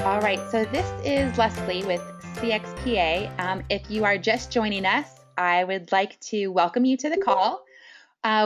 All right, so this is Leslie with CXPA. If you are just joining us, I would like to welcome you to the call.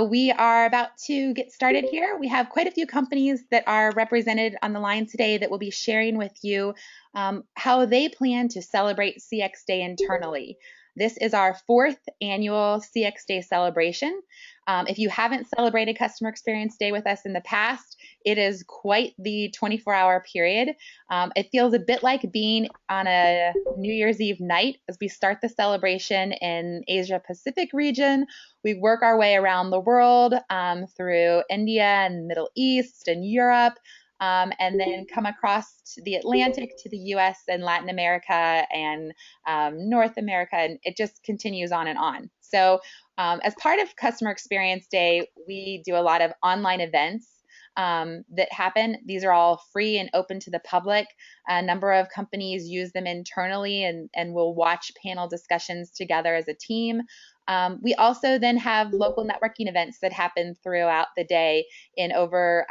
We are about to get started here. We have quite a few companies that are represented on the line today that will be sharing with you how they plan to celebrate CX Day internally. This is our 4th annual CX Day celebration. If you haven't celebrated Customer Experience Day with us in the past, it is quite the 24-hour period. It feels a bit like being on a New Year's Eve night as we start the celebration in Asia Pacific region. We work our way around the world through India and Middle East and Europe, and then come across the Atlantic to the US and Latin America and North America, and it just continues on and on. So as part of Customer Experience Day, we do a lot of online events that happen. These are all free and open to the public. A number of companies use them internally and will watch panel discussions together as a team. We also then have local networking events that happen throughout the day in over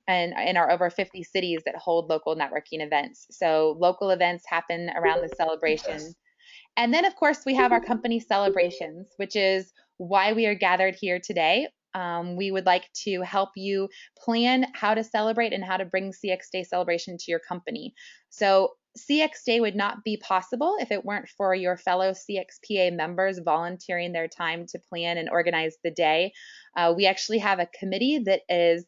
in our over 50 cities that hold local networking events. So local events happen around the celebration. And then, of course, we have our company celebrations, which is why we are gathered here today. We would like to help you plan how to celebrate and how to bring CX Day celebration to your company. So CX Day would not be possible if it weren't for your fellow CXPA members volunteering their time to plan and organize the day. We actually have a committee that is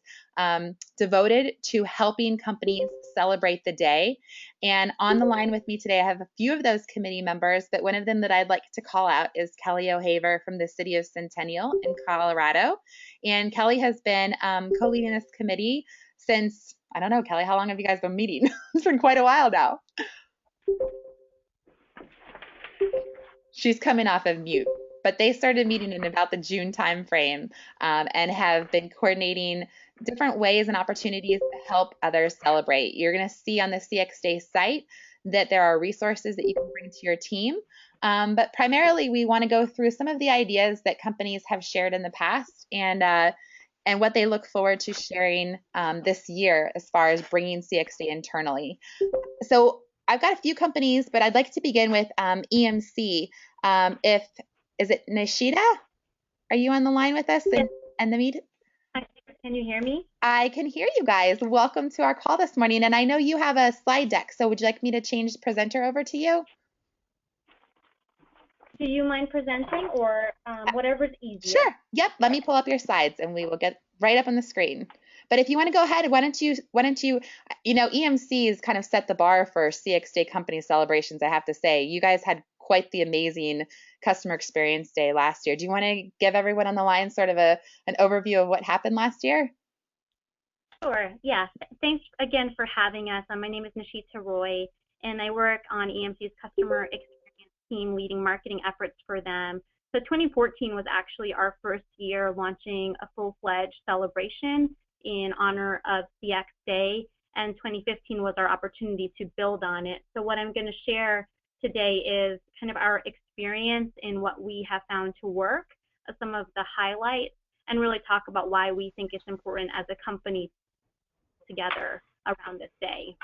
devoted to helping companies celebrate the day. And on the line with me today, I have a few of those committee members, but one of them that I'd like to call out is Kelly O'Haver from the city of Centennial in Colorado. And Kelly has been co-leading this committee since, I don't know, Kelly, how long have you guys been meeting? It's been quite a while now. She's coming off of mute, but they started meeting in about the June timeframe and have been coordinating different ways and opportunities to help others celebrate. You're going to see on the CX Day site that there are resources that you can bring to your team. But primarily, we want to go through some of the ideas that companies have shared in the past and what they look forward to sharing this year as far as bringing CX Day internally. So I've got a few companies, but I'd like to begin with EMC. Is it Nishida? Are you on the line with us and the meet? Can you hear me? I can hear you guys. Welcome to our call this morning. And I know you have a slide deck, so would you like me to change the presenter over to you? Do you mind presenting or whatever's easier? Sure. Yep. Let me pull up your slides and we will get right up on the screen. But if you want to go ahead, why don't you, EMC has kind of set the bar for CX Day company celebrations, I have to say. You guys had quite the amazing Customer Experience Day last year. Do you want to give everyone on the line sort of an overview of what happened last year? Sure. Yeah. Thanks again for having us. My name is Nishita Roy, and I work on EMC's Customer Experience team leading marketing efforts for them. So 2014 was actually our first year launching a full-fledged celebration in honor of CX Day, and 2015 was our opportunity to build on it. So what I'm going to share today is kind of our experience in what we have found to work, some of the highlights, and really talk about why we think it's important as a company together around this day.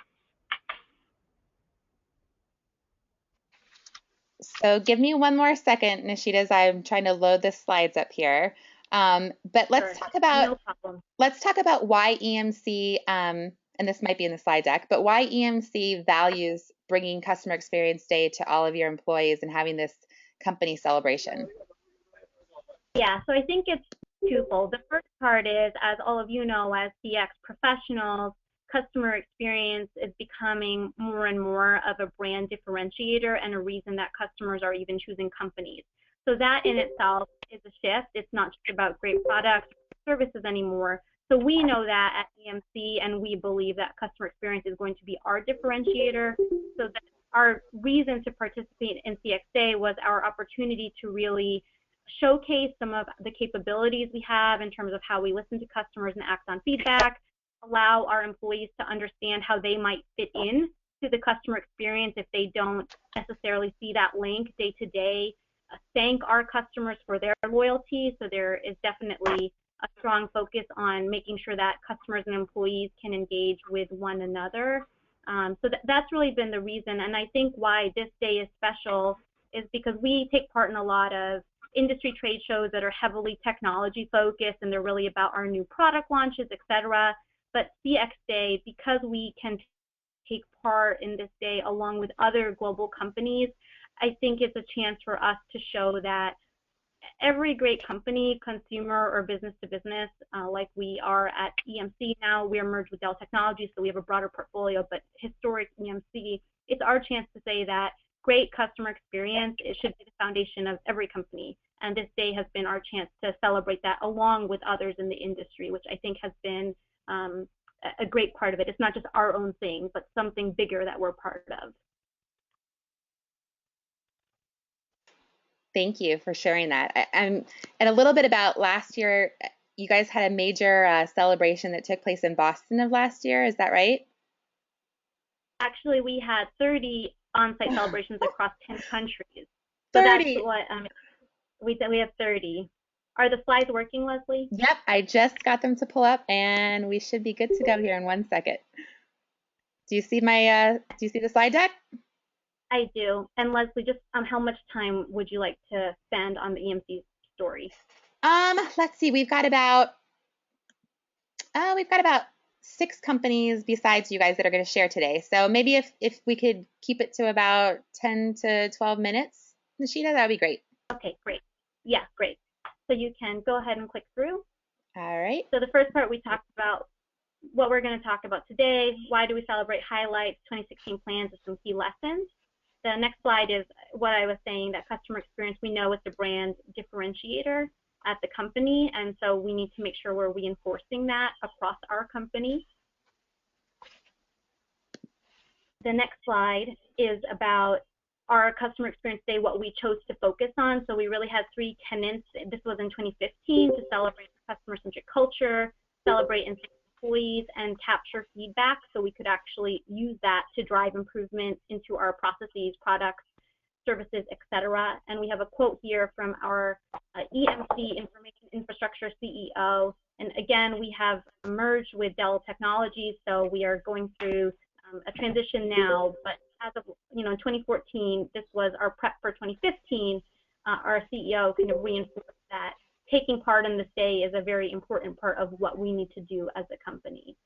So give me one more second, Nishida, as I'm trying to load the slides up here. But let's talk about why EMC, and this might be in the slide deck, but why EMC values bringing Customer Experience Day to all of your employees and having this company celebration. Yeah, so I think it's twofold. The first part is, as all of you know, as CX professionals, customer experience is becoming more and more of a brand differentiator and a reason that customers are even choosing companies. So that in itself is a shift. It's not just about great products or services anymore. So we know that at EMC, and we believe that customer experience is going to be our differentiator. So that our reason to participate in CX Day was our opportunity to really showcase some of the capabilities we have in terms of how we listen to customers and act on feedback, allow our employees to understand how they might fit in to the customer experience if they don't necessarily see that link day to day. Thank our customers for their loyalty. So there is definitely a strong focus on making sure that customers and employees can engage with one another. So that's really been the reason. And I think why this day is special is because we take part in a lot of industry trade shows that are heavily technology focused, and they're really about our new product launches, et cetera. But CX Day, because we can take part in this day along with other global companies, I think it's a chance for us to show that every great company, consumer or business to business, like we are at EMC now, we are merged with Dell Technologies, so we have a broader portfolio, but historic EMC, it's our chance to say that great customer experience, it should be the foundation of every company. And this day has been our chance to celebrate that along with others in the industry, which I think has been a great part of it. It's not just our own thing, but something bigger that we're part of. Thank you for sharing that. And a little bit about last year, you guys had a major celebration that took place in Boston of last year, is that right? Actually, we had 30 on-site celebrations across 10 countries. So 30. That's what we have 30. Are the slides working, Leslie? Yep, I just got them to pull up, and we should be good to go here in 1 second. Do you see my? Do you see the slide deck? I do. And Leslie, just how much time would you like to spend on the EMC story? Let's see. We've got about 6 companies besides you guys that are going to share today. So maybe if we could keep it to about 10 to 12 minutes, Nishita, that would be great. Okay, great. Yeah, great. So you can go ahead and click through. All right. So the first part, we talked about what we're going to talk about today. Why do we celebrate highlights, 2016 plans, and some key lessons. The next slide is what I was saying, that customer experience, we know is the brand differentiator at the company, and so we need to make sure we're reinforcing that across our company. The next slide is about our customer experience day, what we chose to focus on. So we really had 3 tenets. This was in 2015, to celebrate customer-centric culture, celebrate and employees, and capture feedback so we could actually use that to drive improvement into our processes, products, services, etc. And we have a quote here from our EMC Information Infrastructure CEO. And again, we have merged with Dell Technologies, so we are going through a transition now. But as of in 2014, this was our prep for 2015. Our CEO kind of reinforced that taking part in this day is a very important part of what we need to do as a company.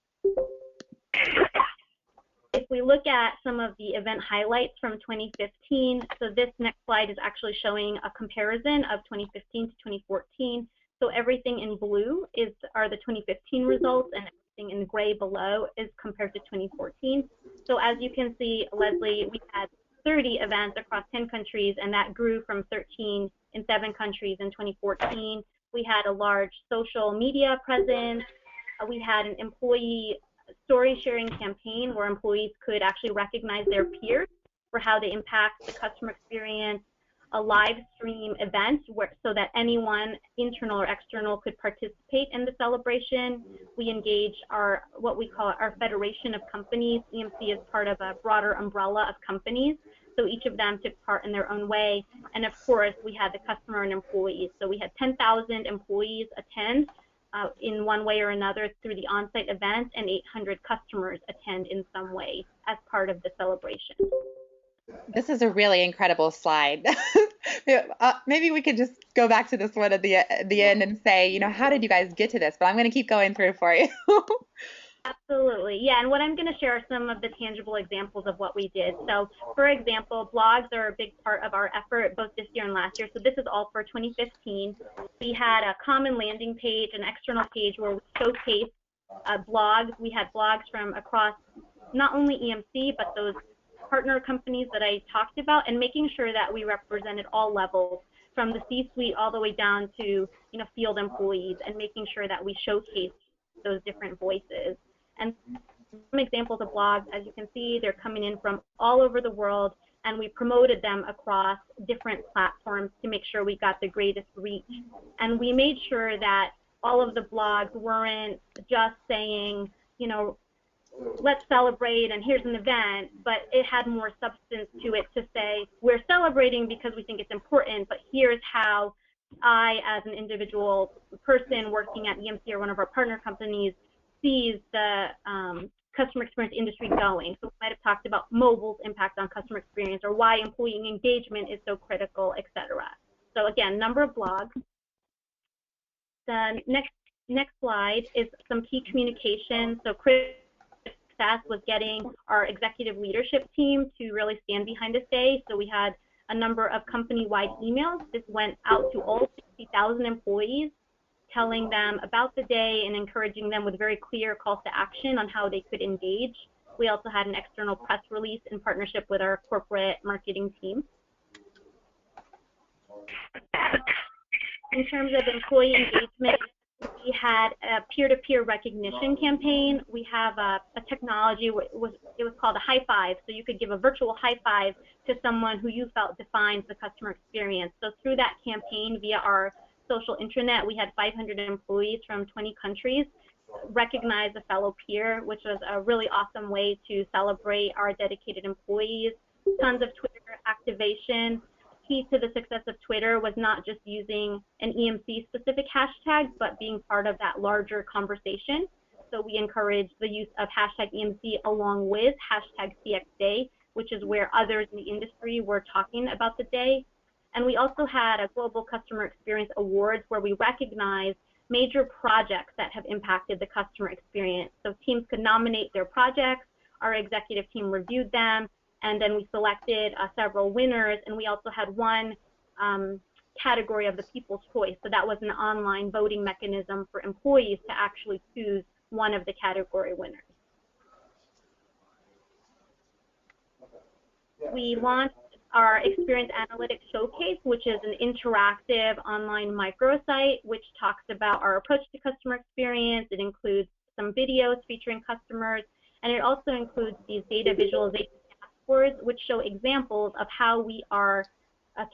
If we look at some of the event highlights from 2015, so this next slide is actually showing a comparison of 2015 to 2014. So everything in blue are the 2015 results, and everything in gray below is compared to 2014. So as you can see, Leslie, we had 30 events across 10 countries, and that grew from 13 in 7 countries in 2014. We had a large social media presence. We had an employee story sharing campaign where employees could actually recognize their peers for how they impact the customer experience, a live stream event so that anyone, internal or external, could participate in the celebration. We engaged what we call our Federation of Companies. EMC is part of a broader umbrella of companies, so each of them took part in their own way. And of course, we had the customer and employees. So we had 10,000 employees attend in one way or another through the on-site event, and 800 customers attend in some way as part of the celebration. This is a really incredible slide. Maybe we could just go back to this one at the end and say, how did you guys get to this? But I'm going to keep going through for you. Absolutely. Yeah, and what I'm going to share are some of the tangible examples of what we did. So, for example, blogs are a big part of our effort both this year and last year. So this is all for 2015. We had a common landing page, an external page where we showcased blogs. We had blogs from across not only EMC, but those partner companies that I talked about, and making sure that we represented all levels from the C-suite all the way down to field employees, and making sure that we showcase those different voices. And some examples of blogs, as you can see, they're coming in from all over the world, and we promoted them across different platforms to make sure we got the greatest reach. And we made sure that all of the blogs weren't just saying, let's celebrate and here's an event, but it had more substance to it to say we're celebrating because we think it's important, but here's how I, as an individual person working at EMC or one of our partner companies, sees the customer experience industry going. So we might have talked about mobile's impact on customer experience or why employee engagement is so critical, etc. So again, number of blogs. The next slide is some key communication. So critical success was getting our executive leadership team to really stand behind this day. So we had a number of company-wide emails. This went out to all 60,000 employees, telling them about the day and encouraging them with very clear calls to action on how they could engage. We also had an external press release in partnership with our corporate marketing team. In terms of employee engagement, we had a peer-to-peer recognition campaign. We have a technology, it was called a high five, so you could give a virtual high five to someone who you felt defines the customer experience. So through that campaign, via our social intranet, we had 500 employees from 20 countries recognize a fellow peer, which was a really awesome way to celebrate our dedicated employees. Tons of Twitter activation. Key to the success of Twitter was not just using an EMC specific hashtag, but being part of that larger conversation. So we encourage the use of hashtag EMC along with hashtag CXDay, which is where others in the industry were talking about the day. And we also had a Global Customer Experience Awards where we recognized major projects that have impacted the customer experience. So teams could nominate their projects, our executive team reviewed them, and then we selected several winners, and we also had one category of the People's Choice. So that was an online voting mechanism for employees to actually choose one of the category winners. We launched our Experience Analytics Showcase, which is an interactive online microsite which talks about our approach to customer experience. It includes some videos featuring customers, and it also includes these data visualization dashboards which show examples of how we are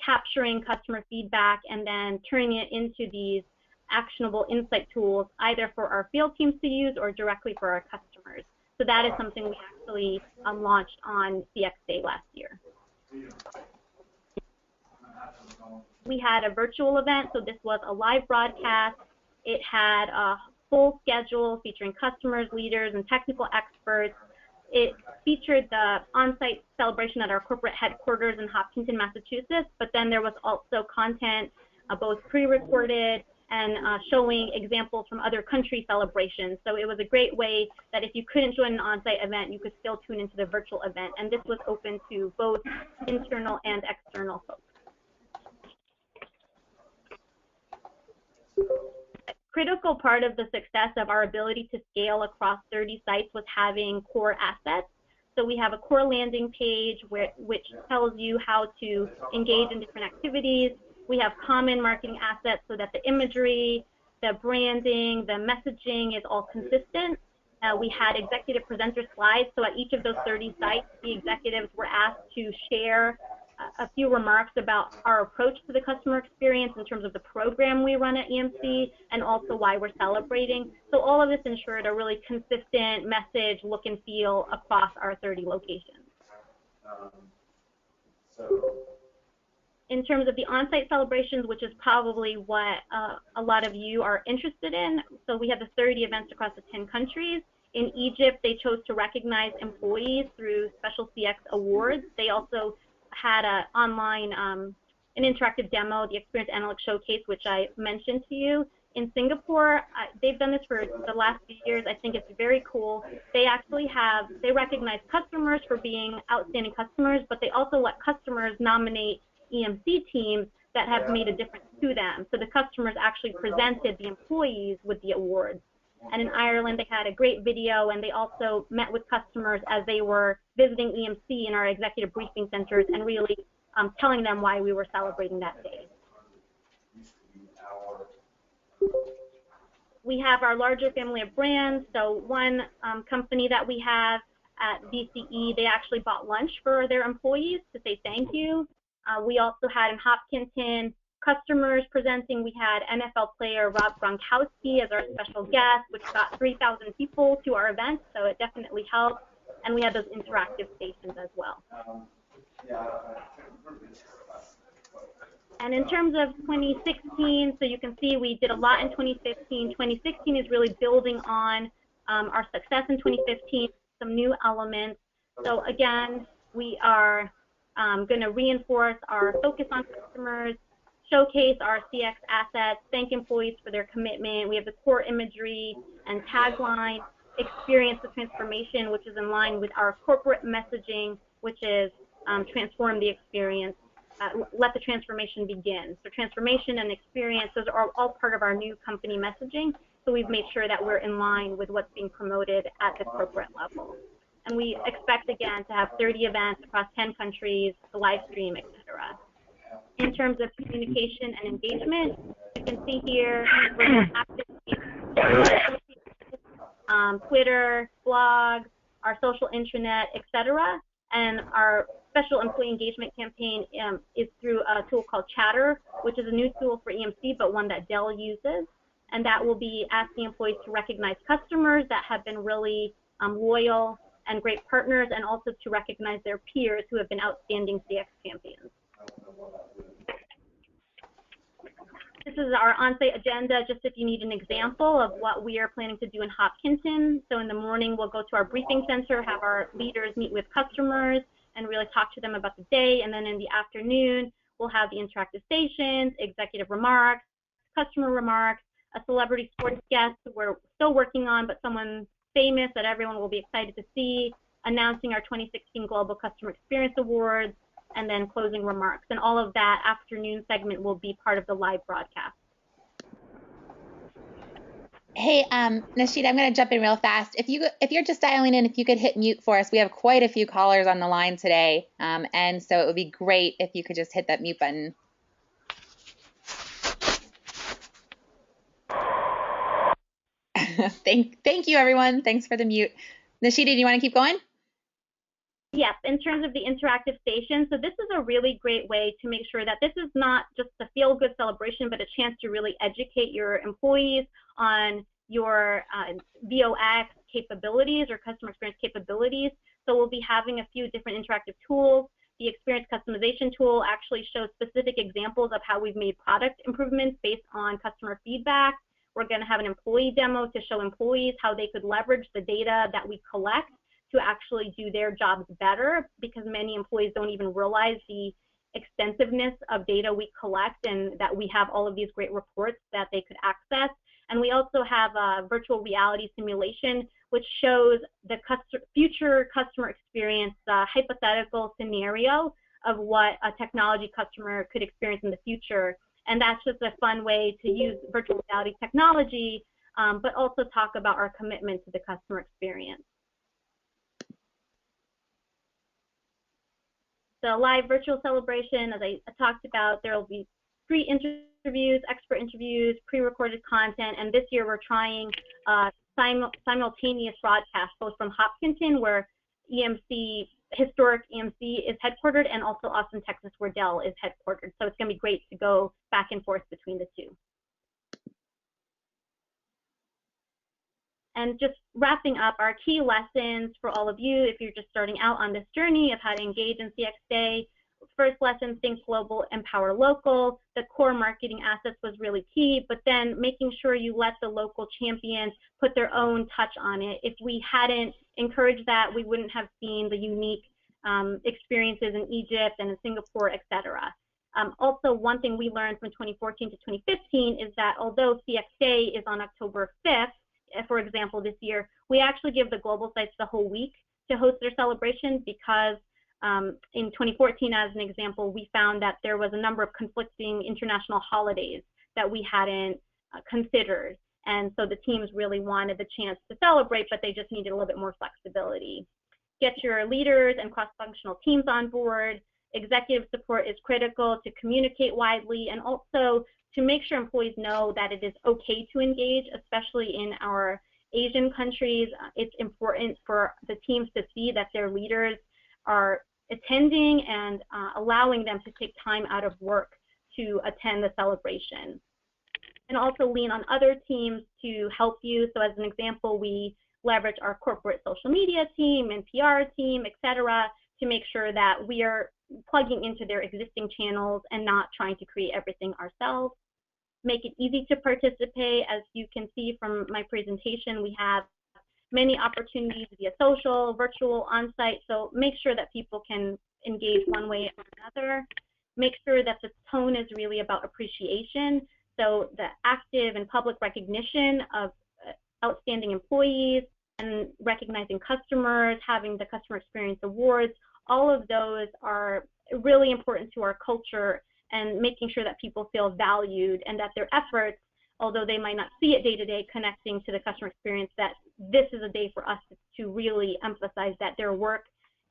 capturing customer feedback and then turning it into these actionable insight tools either for our field teams to use or directly for our customers. So that is something we actually launched on CX Day last year. We had a virtual event, so this was a live broadcast. It had a full schedule featuring customers, leaders, and technical experts. It featured the on-site celebration at our corporate headquarters in Hopkinton, Massachusetts, but then there was also content both pre-recorded and showing examples from other country celebrations. So it was a great way that if you couldn't join an on-site event, you could still tune into the virtual event. And this was open to both internal and external folks. A critical part of the success of our ability to scale across 30 sites was having core assets. So we have a core landing page which tells you how to engage in different activities. We have common marketing assets so that the imagery, the branding, the messaging is all consistent. We had executive presenter slides, so at each of those 30 sites, the executives were asked to share a few remarks about our approach to the customer experience in terms of the program we run at EMC and also why we're celebrating. So all of this ensured a really consistent message, look and feel across our 30 locations. In terms of the on-site celebrations, which is probably what a lot of you are interested in, so we had the 30 events across the 10 countries. In Egypt, they chose to recognize employees through special CX awards. They also had an online, an interactive demo, the Experience Analytics Showcase, which I mentioned to you. In Singapore, they've done this for the last few years. I think it's very cool. They actually they recognize customers for being outstanding customers, but they also let customers nominate EMC teams that have made a difference to them. So the customers actually presented the employees with the awards. And in Ireland, they had a great video, and they also met with customers as they were visiting EMC in our executive briefing centers and really telling them why we were celebrating that day. We have our larger family of brands. So one company that we have at VCE, they actually bought lunch for their employees to say thank you. We also had in Hopkinton customers presenting, we had NFL player Rob Gronkowski as our special guest, which got 3,000 people to our event, so it definitely helped. And we had those interactive stations as well. And in terms of 2016, so you can see we did a lot in 2015. 2016 is really building on our success in 2015, some new elements. So again, we are going to reinforce our focus on customers, showcase our CX assets, thank employees for their commitment. We have the core imagery and tagline, experience the transformation, which is in line with our corporate messaging, which is transform the experience. Let the transformation begin. So transformation and experience, those are all part of our new company messaging. So we've made sure that we're in line with what's being promoted at the corporate level. And we expect, again, to have 30 events across 10 countries, the live stream, etc. In terms of communication and engagement, you can see here we're more active Twitter, blog, our social intranet, etc. And our special employee engagement campaign is through a tool called Chatter, which is a new tool for EMC, but one that Dell uses. And that will be asking employees to recognize customers that have been really loyal and great partners, and also to recognize their peers who have been outstanding CX champions. This is our on-site agenda, just if you need an example of what we are planning to do in Hopkinton. So in the morning, we'll go to our briefing center, have our leaders meet with customers, and really talk to them about the day. And then in the afternoon, we'll have the interactive stations, executive remarks, customer remarks, a celebrity sports guest we're still working on, but someone famous that everyone will be excited to see, announcing our 2016 Global Customer Experience Awards, and then closing remarks. And all of that afternoon segment will be part of the live broadcast. Hey, Nashida, I'm going to jump in real fast. If you're just dialing in, if you could hit mute for us, we have quite a few callers on the line today, and so it would be great if you could just hit that mute button. Thank you, everyone. Thanks for the mute. Nashida, do you want to keep going? Yes, in terms of the interactive station, so this is a really great way to make sure that this is not just a feel-good celebration, but a chance to really educate your employees on your VOX capabilities or customer experience capabilities. So we'll be having a few different interactive tools. The experience customization tool actually shows specific examples of how we've made product improvements based on customer feedback. We're going to have an employee demo to show employees how they could leverage the data that we collect to actually do their jobs better, because many employees don't even realize the extensiveness of data we collect and that we have all of these great reports that they could access. And we also have a virtual reality simulation, which shows the future customer experience hypothetical scenario of what a technology customer could experience in the future. And that's just a fun way to use virtual reality technology, but also talk about our commitment to the customer experience. The live virtual celebration, as I talked about, there will be free interviews, expert interviews, pre-recorded content, and this year we're trying simultaneous broadcasts, both from Hopkinton, where historic EMC is headquartered, and also Austin, Texas, where Dell is headquartered. So it's going to be great to go back and forth between the two. And just wrapping up our key lessons for all of you, if you're just starting out on this journey of how to engage in CX Day. First lesson, think global, empower local. The core marketing assets was really key, but then making sure you let the local champions put their own touch on it. If we hadn't encouraged that, we wouldn't have seen the unique experiences in Egypt and in Singapore, etc. Also, one thing we learned from 2014 to 2015 is that although CX Day is on October 5th, for example, this year, we actually give the global sites the whole week to host their celebration, because in 2014, as an example, we found that there was a number of conflicting international holidays that we hadn't considered. And so the teams really wanted the chance to celebrate, but they just needed a little bit more flexibility. Get your leaders and cross-functional teams on board. Executive support is critical to communicate widely, and also to make sure employees know that it is okay to engage, especially in our Asian countries. It's important for the teams to see that their leaders are attending and allowing them to take time out of work to attend the celebration. And also lean on other teams to help you. So as an example, we leverage our corporate social media team and PR team, et cetera, to make sure that we are plugging into their existing channels and not trying to create everything ourselves. Make it easy to participate. As you can see from my presentation, we have many opportunities via social, virtual, on-site. So make sure that people can engage one way or another. Make sure that the tone is really about appreciation. So the active and public recognition of outstanding employees and recognizing customers, having the customer experience awards, all of those are really important to our culture, and making sure that people feel valued and that their efforts, although they might not see it day to day connecting to the customer experience, that this is a day for us to really emphasize that their work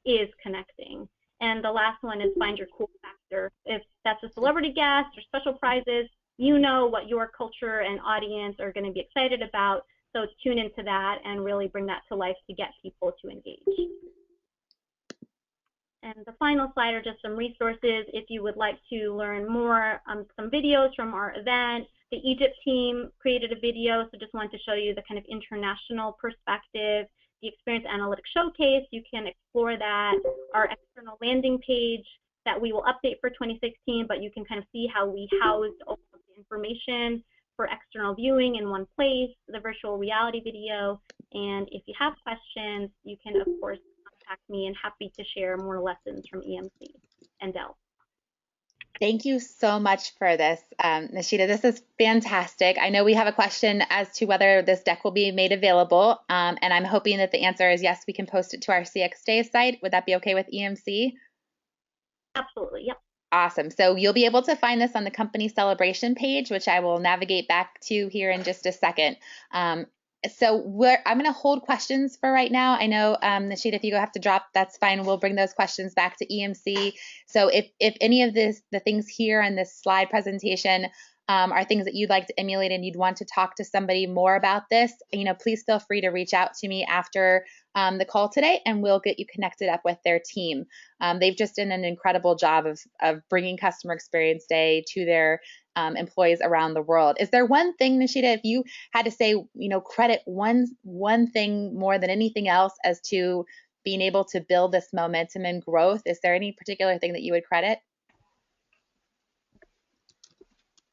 is connecting. And the last one is find your cool factor. If that's a celebrity guest or special prizes, you know what your culture and audience are going to be excited about. So tune into that and really bring that to life to get people to engage. And the final slide are just some resources if you would like to learn more. Some videos from our event. The Egypt team created a video, so just wanted to show you the kind of international perspective. The Experience Analytics Showcase, you can explore that. Our external landing page that we will update for 2016, but you can kind of see how we housed all of the information for external viewing in one place, the virtual reality video. And if you have questions, you can, of course, contact me, and happy to share more lessons from EMC and Dell. Thank you so much for this, Nishita. This is fantastic. I know we have a question as to whether this deck will be made available, and I'm hoping that the answer is yes, we can post it to our CX Days site. Would that be okay with EMC? Absolutely, yep. Awesome. So you'll be able to find this on the company celebration page, which I will navigate back to here in just a second. So I'm going to hold questions for right now. I know, Nishita, if you have to drop, that's fine. We'll bring those questions back to EMC. So if any of the things here in this slide presentation are things that you'd like to emulate and you'd want to talk to somebody more about this, please feel free to reach out to me after the call today, and we'll get you connected up with their team. They've just done an incredible job of bringing Customer Experience Day to their employees around the world. Is there one thing, Nishita, if you had to say, credit one thing more than anything else as to being able to build this momentum and growth, is there any particular thing that you would credit?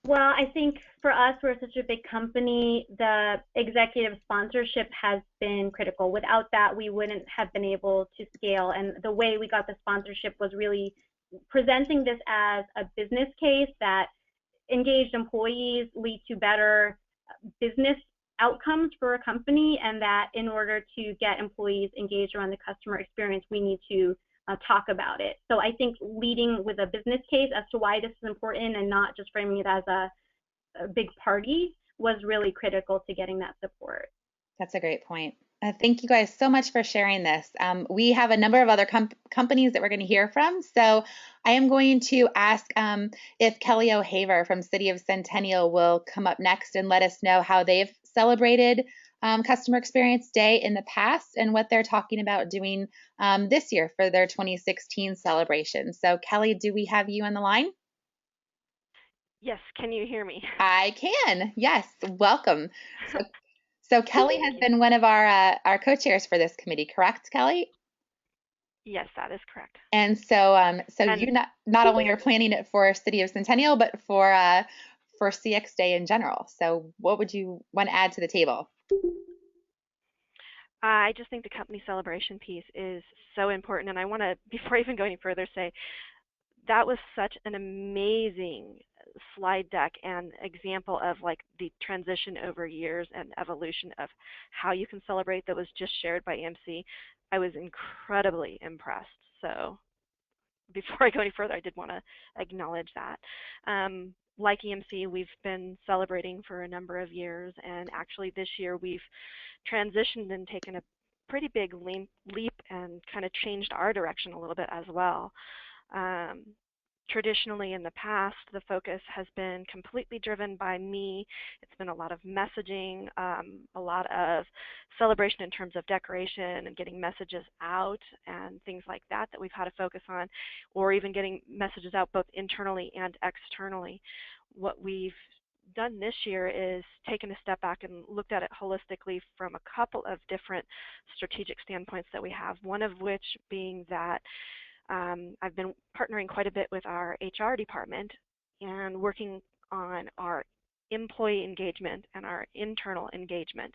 Well, I think for us, we're such a big company, the executive sponsorship has been critical. Without that, we wouldn't have been able to scale. And the way we got the sponsorship was really presenting this as a business case that engaged employees lead to better business outcomes for a company, and that in order to get employees engaged around the customer experience, we need to talk about it. So I think leading with a business case as to why this is important and not just framing it as a big party was really critical to getting that support. That's a great point. Thank you guys so much for sharing this. We have a number of other companies that we're going to hear from. So I am going to ask if Kelly O'Haver from City of Centennial will come up next and let us know how they've celebrated Customer Experience Day in the past and what they're talking about doing this year for their 2016 celebration. So Kelly, do we have you on the line? Yes, can you hear me? I can, yes, welcome. So Kelly has been one of our co-chairs for this committee, correct, Kelly? Yes, that is correct. And so you not only are planning it for City of Centennial, but for CX Day in general. So what would you want to add to the table? I just think the company celebration piece is so important, and I want to, before I even go any further, say that was such an amazing slide deck and example of like the transition over years and evolution of how you can celebrate that was just shared by EMC. I was incredibly impressed. So before I go any further, I did want to acknowledge that. Like EMC, we've been celebrating for a number of years, and actually this year we've transitioned and taken a pretty big leap and kind of changed our direction a little bit as well. Traditionally in the past, the focus has been completely driven by me. It's been a lot of messaging, a lot of celebration in terms of decoration and getting messages out and things like that that we've had to focus on, or even getting messages out both internally and externally. What we've done this year is taken a step back and looked at it holistically from a couple of different strategic standpoints that we have, one of which being that I've been partnering quite a bit with our HR department and working on our employee engagement and our internal engagement,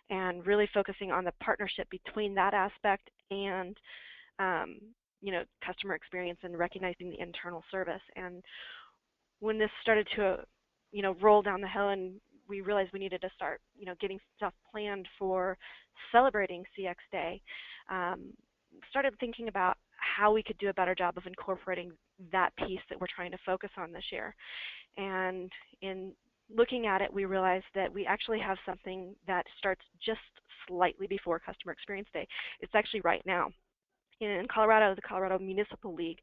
and really focusing on the partnership between that aspect and customer experience and recognizing the internal service. And when this started to roll down the hill and we realized we needed to start getting stuff planned for celebrating CX Day, started thinking about how we could do a better job of incorporating that piece that we're trying to focus on this year. And in looking at it, we realized that we actually have something that starts just slightly before Customer Experience Day. It's actually right now. In Colorado, the Colorado Municipal League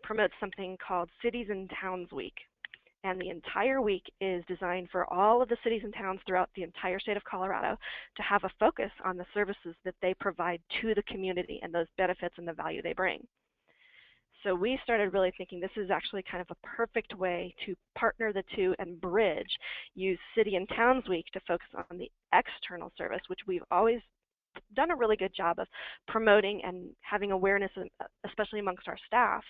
promotes something called Cities and Towns Week. And the entire week is designed for all of the cities and towns throughout the entire state of Colorado to have a focus on the services that they provide to the community and those benefits and the value they bring. So we started really thinking this is actually kind of a perfect way to partner the two and bridge, use City and Towns Week to focus on the external service, which we've always done a really good job of promoting and having awareness, especially amongst our staff,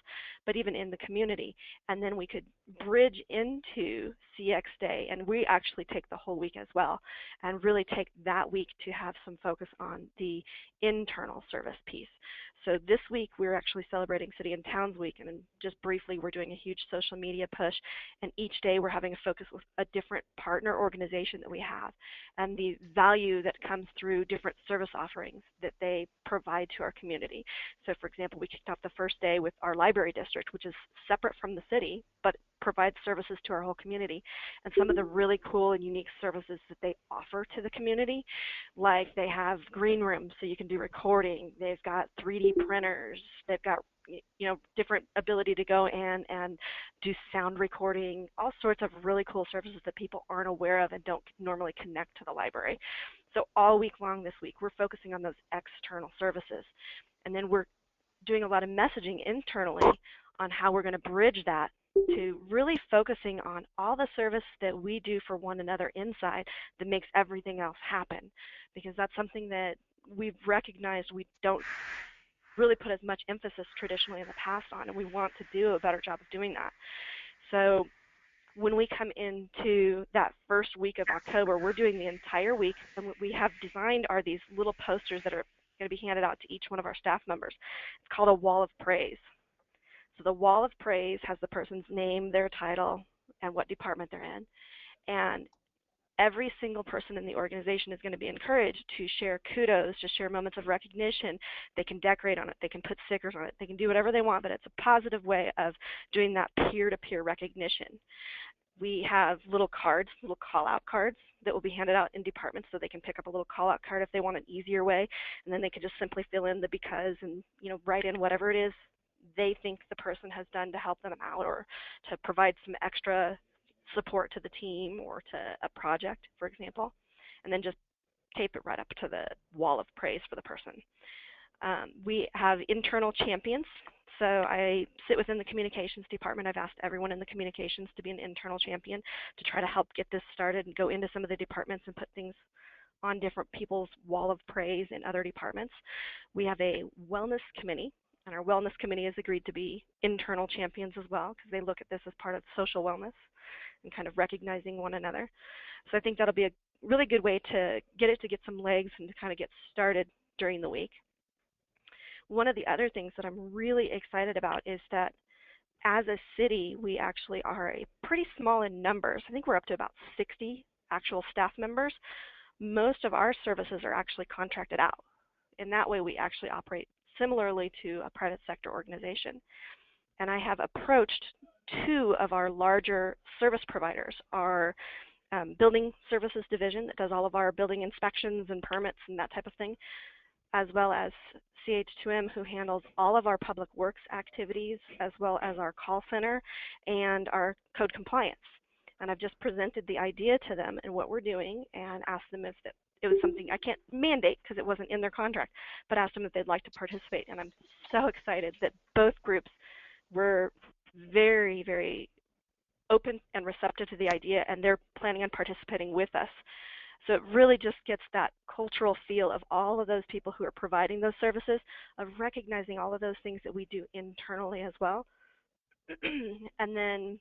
but even in the community. And then we could bridge into CX Day, and we actually take the whole week as well, and really take that week to have some focus on the internal service piece. So this week we're actually celebrating City and Towns Week, and just briefly we're doing a huge social media push, and each day we're having a focus with a different partner organization that we have and the value that comes through different service offerings that they provide to our community. So for example, we kicked off the first day with our library district, which is separate from the city, but provides services to our whole community, and some of the really cool and unique services that they offer to the community, like they have green rooms so you can do recording, they've got 3D printers, they've got different ability to go in and do sound recording, all sorts of really cool services that people aren't aware of and don't normally connect to the library. So all week long this week we're focusing on those external services, and then we're doing a lot of messaging internally on how we're going to bridge that to really focusing on all the service that we do for one another inside that makes everything else happen, because that's something that we've recognized we don't really put as much emphasis traditionally in the past on, and we want to do a better job of doing that. So when we come into that first week of October, we're doing the entire week, and what we have designed are these little posters that are going to be handed out to each one of our staff members. It's called a wall of praise. So the wall of praise has the person's name, their title, and what department they're in. And every single person in the organization is going to be encouraged to share kudos, to share moments of recognition. They can decorate on it. They can put stickers on it. They can do whatever they want, but it's a positive way of doing that peer-to-peer recognition. We have little cards, little call-out cards that will be handed out in departments, so they can pick up a little call-out card if they want an easier way, and then they can just simply fill in the because and write in whatever it is they think the person has done to help them out or to provide some extra support to the team or to a project, for example, and then just tape it right up to the wall of praise for the person. We have internal champions. So I sit within the communications department. I've asked everyone in the communications to be an internal champion to try to help get this started and go into some of the departments and put things on different people's wall of praise in other departments. We have a wellness committee, and our wellness committee has agreed to be internal champions as well, because they look at this as part of social wellness and kind of recognizing one another. So I think that'll be a really good way to get some legs and to kind of get started during the week. One of the other things that I'm really excited about is that as a city, we actually are a pretty small in numbers. I think we're up to about 60 actual staff members. Most of our services are actually contracted out. In that way, we actually operate similarly to a private sector organization. And I have approached two of our larger service providers, our building services division that does all of our building inspections and permits and that type of thing. as well as CH2M, who handles all of our public works activities, as well as our call center and our code compliance. And I've just presented the idea to them and what we're doing and asked them if it was something I can't mandate because it wasn't in their contract, but asked them if they'd like to participate. And I'm so excited that both groups were very, very open and receptive to the idea, and they're planning on participating with us. So it really just gets that cultural feel of all of those people who are providing those services, of recognizing all of those things that we do internally as well. And then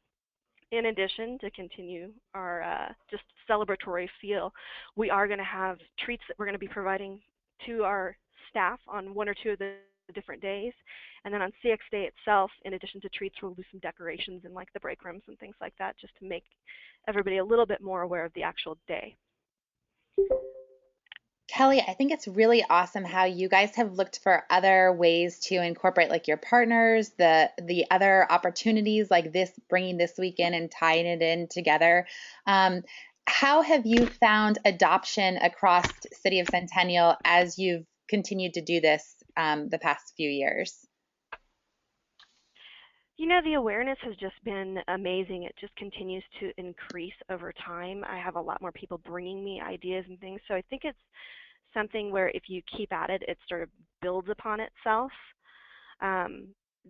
in addition, to continue our just celebratory feel, we are going to have treats that we're going to be providing to our staff on one or two of the different days. And then on CX Day itself, in addition to treats, we'll do some decorations in like the break rooms and things like that, just to make everybody a little bit more aware of the actual day. Kelly, I think it's really awesome how you guys have looked for other ways to incorporate like your partners, the other opportunities like this, bringing this weekend and tying it in together. How have you found adoption across City of Centennial as you've continued to do this the past few years? You know, the awareness has just been amazing. It just continues to increase over time. I have a lot more people bringing me ideas and things. So I think it's something where if you keep at it, it sort of builds upon itself.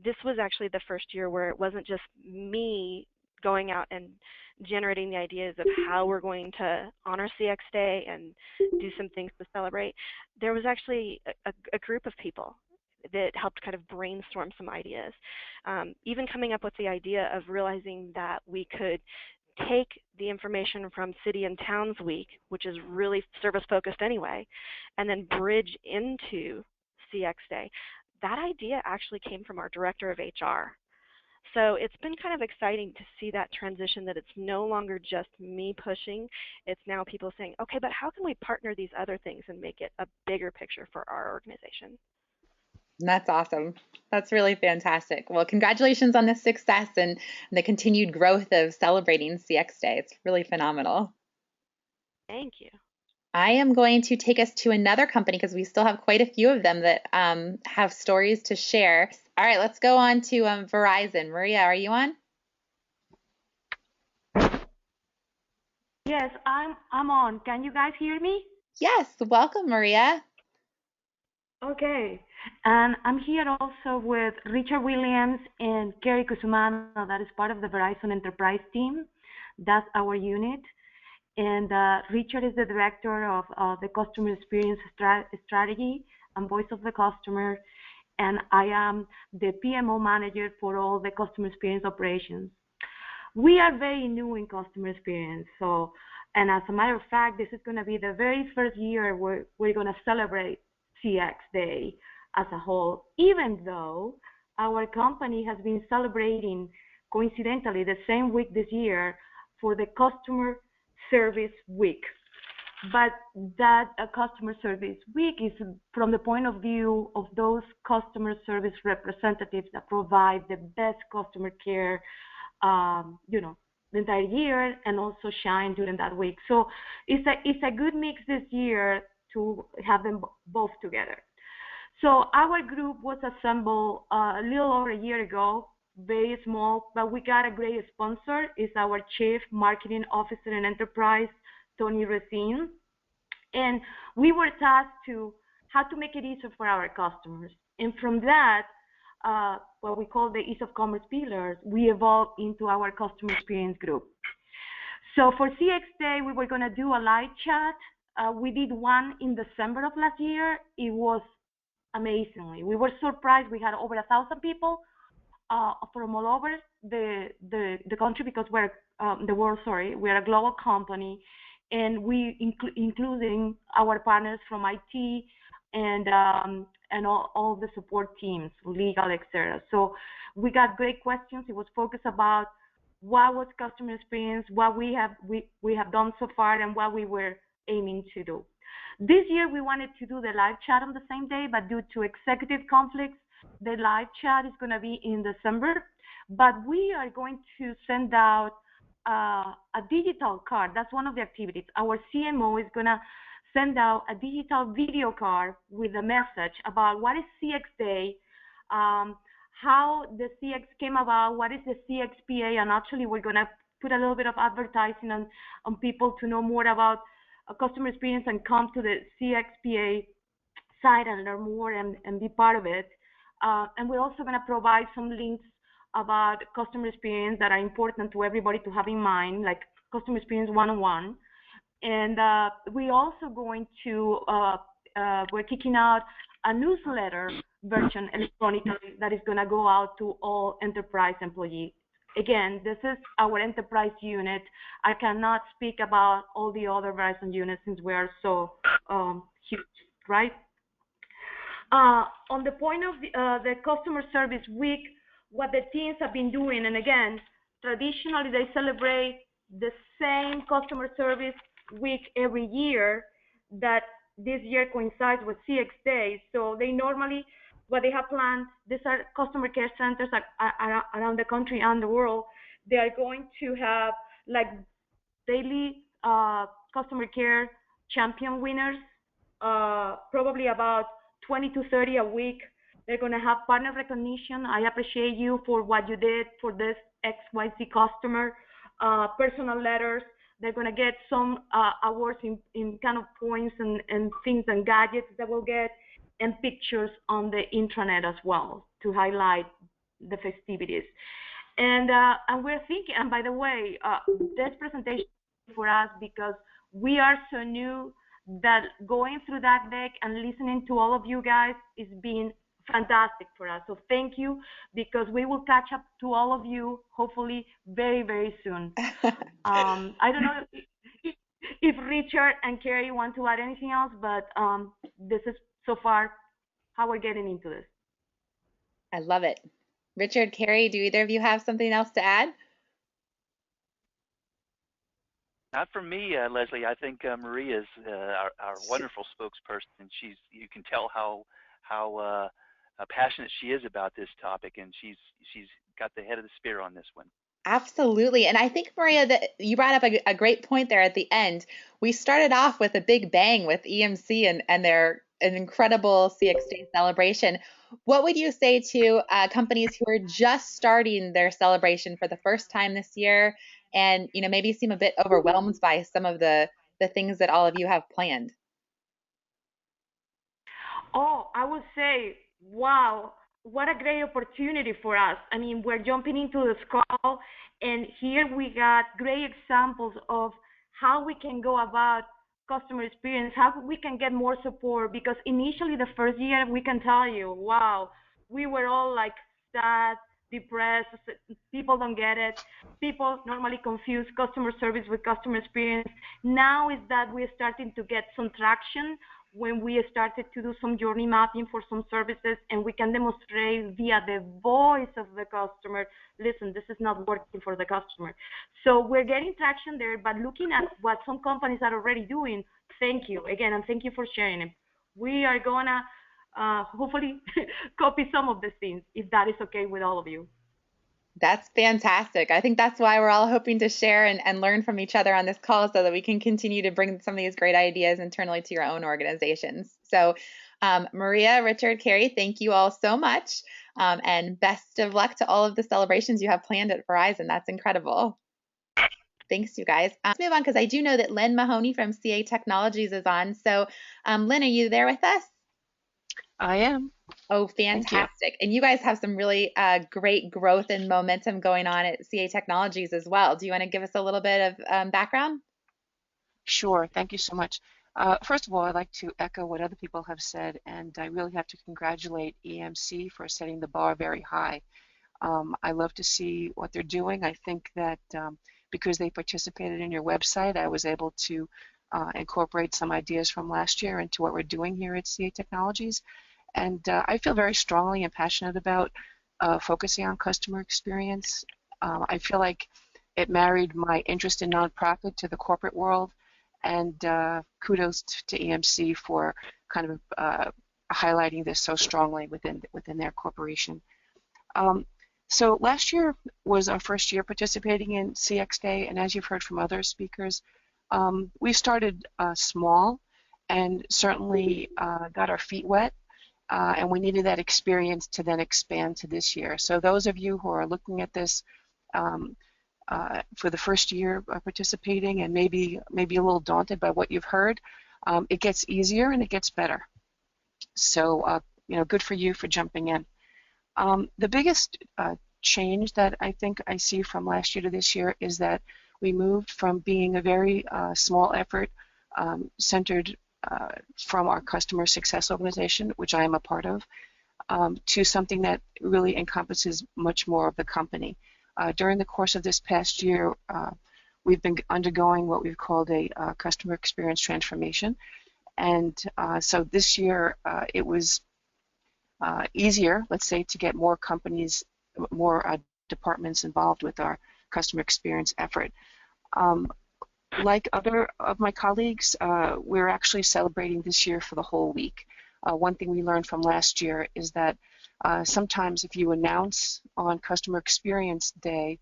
This was actually the first year where it wasn't just me going out and generating the ideas of how we're going to honor CX Day and do some things to celebrate. There was actually a group of people that helped kind of brainstorm some ideas. Even coming up with the idea of realizing that we could take the information from City and Towns Week, which is really service focused anyway, and then bridge into CX Day. That idea actually came from our director of HR. So it's been kind of exciting to see that transition, that it's no longer just me pushing. It's now people saying, okay, but how can we partner these other things and make it a bigger picture for our organization? That's awesome. That's really fantastic. Well, congratulations on this success and the continued growth of celebrating CX Day. It's really phenomenal. Thank you. I am going to take us to another company because we still have quite a few of them that have stories to share. All right, let's go on to Verizon. Maria, are you on? Yes, I'm on. Can you guys hear me? Yes, welcome, Maria. Okay. And I'm here also with Richard Williams and Kerry Kusumano, that is part of the Verizon Enterprise team. That's our unit. And Richard is the director of the customer experience strategy and voice of the customer. And I am the PMO manager for all the customer experience operations. We are very new in customer experience. And as a matter of fact, this is going to be the very first year we're going to celebrate CX Day as a whole, even though our company has been celebrating coincidentally the same week this year for the customer service week. But that customer service week is from the point of view of those customer service representatives that provide the best customer care, the entire year, and also shine during that week. So it's a good mix this year to have them both together. So our group was assembled a little over a year ago, very small, but we got a great sponsor. It's our Chief Marketing Officer and Enterprise, Tony Racine. And we were tasked to how to make it easier for our customers. And from that, what we call the ease of commerce pillars, we evolved into our customer experience group. So for CX Day, we were going to do a live chat. We did one in December of last year. It was amazingly. We were surprised. We had over 1,000 people from all over the country because we're the world. Sorry, we're a global company, and we including our partners from IT and all the support teams, legal, etc. So we got great questions. It was focused about what was customer experience, what we have done so far, and what we were aiming to do. This year we wanted to do the live chat on the same day, but due to executive conflicts, the live chat is going to be in December. But we are going to send out a digital card. That's one of the activities. Our CMO is going to send out a digital video card with a message about what is CX Day, how the CX came about, what is the CXPA, and actually we're going to put a little bit of advertising on people to know more about customer experience and come to the CXPA site and learn more and be part of it. And we're also going to provide some links about customer experience that are important to everybody to have in mind, like customer experience 101. And we're also going to, we're kicking out a newsletter version electronically that is going to go out to all enterprise employees. Again, this is our enterprise unit. I cannot speak about all the other Verizon units since we are so huge, right? On the point of the customer service week, what the teams have been doing, and again, traditionally they celebrate the same customer service week every year, that this year coincides with CX Day. So they normally, what they have planned, these are customer care centers around the country and the world. They are going to have like daily customer care champion winners, probably about 20 to 30 a week. They're going to have partner recognition. I appreciate you for what you did for this XYZ customer. Personal letters. They're going to get some awards in kind of points and things and gadgets that we'll get, and pictures on the intranet as well to highlight the festivities. And we're thinking, and by the way, this presentation for us because we are so new, that going through that deck and listening to all of you guys is being fantastic for us. So thank you, because we will catch up to all of you hopefully very, very soon. I don't know if Richard and Carrie want to add anything else, but this is so far how we're getting into this. I love it. Richard, Carrie, do either of you have something else to add? Not for me, Leslie. I think Maria is our wonderful spokesperson, and you can tell how passionate she is about this topic, and she's got the head of the spear on this one. Absolutely. And I think, Maria, that you brought up a great point there at the end. We started off with a big bang with EMC and their an incredible CX Day celebration. What would you say to companies who are just starting their celebration for the first time this year, and maybe seem a bit overwhelmed by some of the things that all of you have planned? Oh, I would say, wow, what a great opportunity for us. I mean, we're jumping into the call, and here we got great examples of how we can go about customer experience, how we can get more support, because initially the first year, we can tell you, wow, we were all like sad, depressed, people don't get it. People normally confuse customer service with customer experience. Now is that we're starting to get some traction when we started to do some journey mapping for some services, and we can demonstrate via the voice of the customer, listen, this is not working for the customer. So we're getting traction there, but looking at what some companies are already doing, thank you again, and thank you for sharing it. We are gonna hopefully copy some of these things, if that is okay with all of you. That's fantastic. I think that's why we're all hoping to share and learn from each other on this call, so that we can continue to bring some of these great ideas internally to your own organizations. So Maria, Richard, Carrie, thank you all so much. And best of luck to all of the celebrations you have planned at Verizon. That's incredible. Thanks, you guys. Let's move on, because I do know that Lynn Mahoney from CA Technologies is on. So Lynn, are you there with us? I am. Oh, fantastic. And you guys have some really great growth and momentum going on at CA Technologies as well. Do you want to give us a little bit of background? Sure. Thank you so much. First of all, I'd like to echo what other people have said, and I really have to congratulate EMC for setting the bar very high. I love to see what they're doing. I think that because they participated in your website, I was able to incorporate some ideas from last year into what we're doing here at CA Technologies. And I feel very strongly and passionate about focusing on customer experience. I feel like it married my interest in nonprofit to the corporate world, and kudos to EMC for kind of highlighting this so strongly within their corporation. So last year was our first year participating in CX Day, and as you've heard from other speakers, we started small, and certainly got our feet wet. And we needed that experience to then expand to this year. So those of you who are looking at this for the first year participating and maybe a little daunted by what you've heard, it gets easier and it gets better. So good for you for jumping in. The biggest change that I think I see from last year to this year is that we moved from being a very small effort centered from our customer success organization, which I am a part of, to something that really encompasses much more of the company. During the course of this past year, we've been undergoing what we've called a customer experience transformation. And so this year, it was easier, let's say, to get more companies, more departments involved with our customer experience effort. Like other of my colleagues, we're actually celebrating this year for the whole week. One thing we learned from last year is that sometimes if you announce on Customer Experience Day,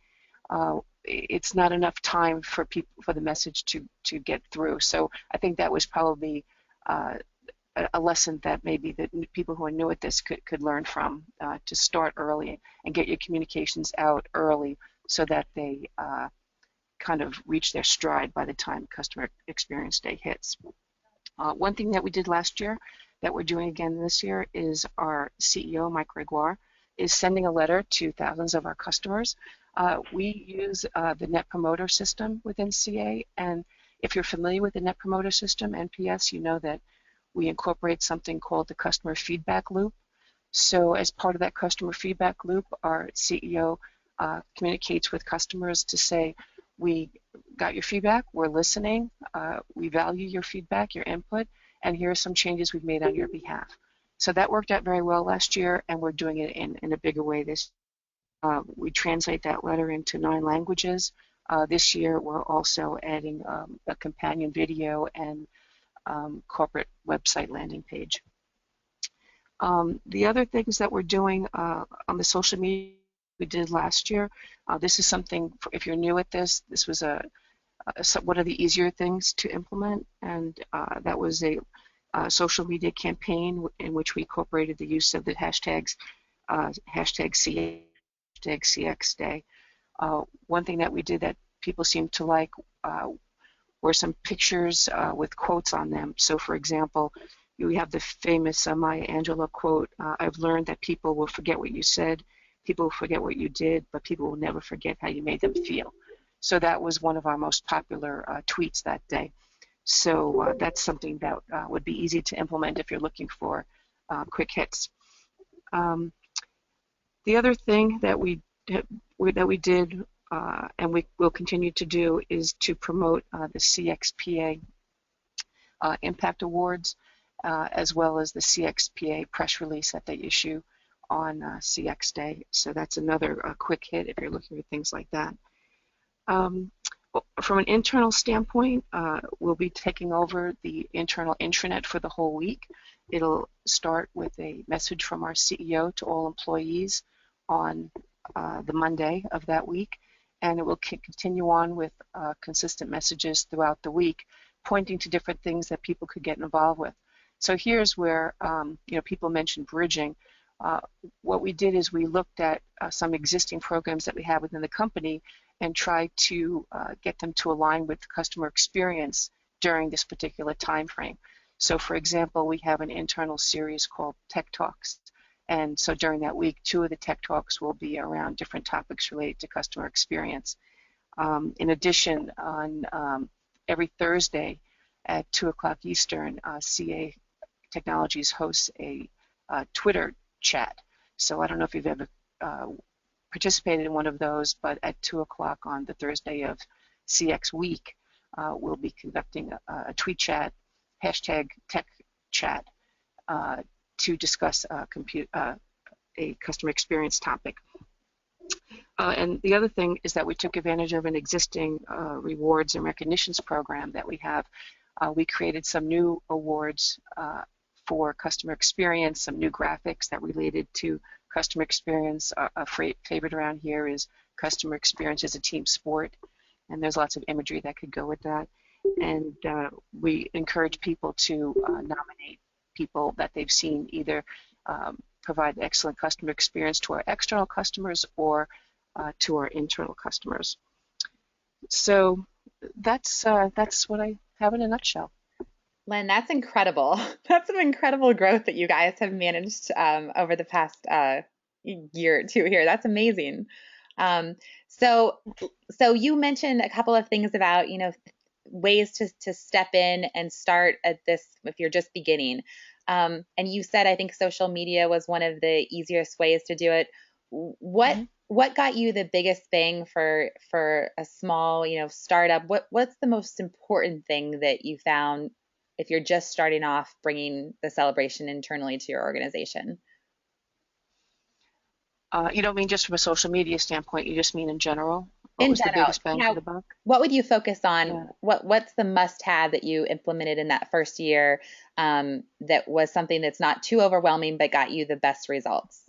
it's not enough time for the message to get through. So I think that was probably a lesson that maybe the people who are new at this could learn from, to start early and get your communications out early so that they kind of reach their stride by the time Customer Experience Day hits. One thing that we did last year that we're doing again this year is our CEO, Mike Gregoire, is sending a letter to thousands of our customers. We use the Net Promoter System within CA, and if you're familiar with the Net Promoter System, NPS, you know that we incorporate something called the Customer Feedback Loop. So as part of that Customer Feedback Loop, our CEO communicates with customers to say, we got your feedback, we're listening, we value your feedback, your input, and here are some changes we've made on your behalf. So that worked out very well last year, and we're doing it in a bigger way this year. We translate that letter into 9 languages. This year, we're also adding a companion video and corporate website landing page. The other things that we're doing on the social media we did last year, this is something, if you're new at this was one of the easier things to implement, and that was a social media campaign in which we incorporated the use of the hashtags, hashtag CA, hashtag CX Day. One thing that we did that people seemed to like were some pictures with quotes on them. So for example, we have the famous Maya Angelou quote, I've learned that people will forget what you said, people will forget what you did, but people will never forget how you made them feel. So that was one of our most popular tweets that day. So that's something that would be easy to implement if you're looking for quick hits. The other thing that we did and we will continue to do is to promote the CXPA Impact Awards, as well as the CXPA press release that they issue on CX Day. So that's another quick hit if you're looking for things like that. From an internal standpoint, we'll be taking over the internal intranet for the whole week. It'll start with a message from our CEO to all employees on the Monday of that week, and it will continue on with consistent messages throughout the week, pointing to different things that people could get involved with. So here's where people mentioned bridging. What we did is we looked at some existing programs that we have within the company and tried to get them to align with customer experience during this particular time frame. So for example, we have an internal series called Tech Talks. And so during that week, 2 of the Tech Talks will be around different topics related to customer experience. In addition, on every Thursday at 2 o'clock Eastern, CA Technologies hosts a Twitter chat. So I don't know if you've ever participated in one of those, but at 2 o'clock on the Thursday of CX Week, we'll be conducting a tweet chat, hashtag tech chat, to discuss a customer experience topic. And the other thing is that we took advantage of an existing rewards and recognitions program that we have. We created some new awards for customer experience, some new graphics that related to customer experience. A favorite around here is customer experience as a team sport, and there's lots of imagery that could go with that. And we encourage people to nominate people that they've seen either provide excellent customer experience to our external customers or to our internal customers. So that's what I have in a nutshell. Lynn, that's incredible. That's some incredible growth that you guys have managed over the past year or two here. That's amazing. Um, so, so you mentioned a couple of things about, ways to step in and start at this if you're just beginning. And you said, I think social media was one of the easiest ways to do it. What Mm-hmm. what got you the biggest bang for a small, startup? What's the most important thing that you found if you're just starting off bringing the celebration internally to your organization? You don't mean just from a social media standpoint, you just mean in general? What In was the general, biggest bang for the buck? what would you focus on? Yeah. What's the must-have that you implemented in that first year, that was something that's not too overwhelming but got you the best results?